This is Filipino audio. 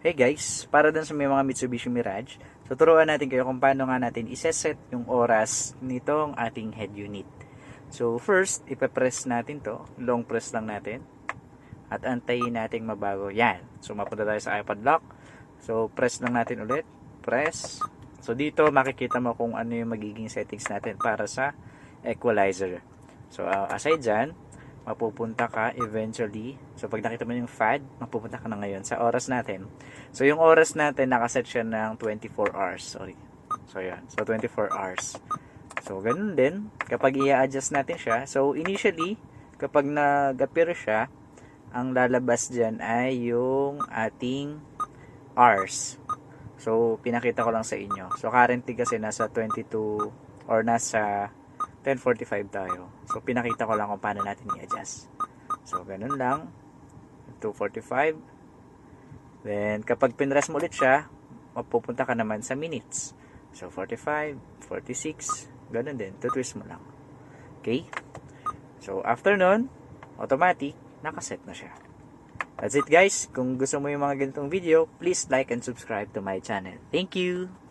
Hey guys, para dun sa may mga Mitsubishi Mirage, tuturuan natin kayo kung paano nga natin iseset yung oras nitong ating head unit. So first, ipe-press natin to, long press lang natin, at antayin nating mabago. Yan, so mapunta tayo sa iPod lock. So press lang natin ulit, press. So dito makikita mo kung ano yung magiging settings natin para sa equalizer. So aside dyan, mapupunta ka eventually. So pag nakita mo yung FAD, mapupunta ka na ngayon sa oras natin. So yung oras natin nakaset siya ng 24 hours. Sorry. So yan. So 24 hours. So ganun din kapag i-adjust natin siya. So initially, kapag nag-appear siya, ang lalabas diyan ay yung ating hours. So pinakita ko lang sa inyo. So currently kasi nasa 22 or nasa 10:45 tayo. So, pinakita ko lang kung paano natin i-adjust. So, ganun lang. 2:45. Then, kapag pinress mo ulit siya, mapupunta ka naman sa minutes. So, 45, 46, ganun din. Tutwist mo lang. Okay? So, after nun, automatic, nakaset na siya. That's it guys. Kung gusto mo yung mga ganitong video, please like and subscribe to my channel. Thank you!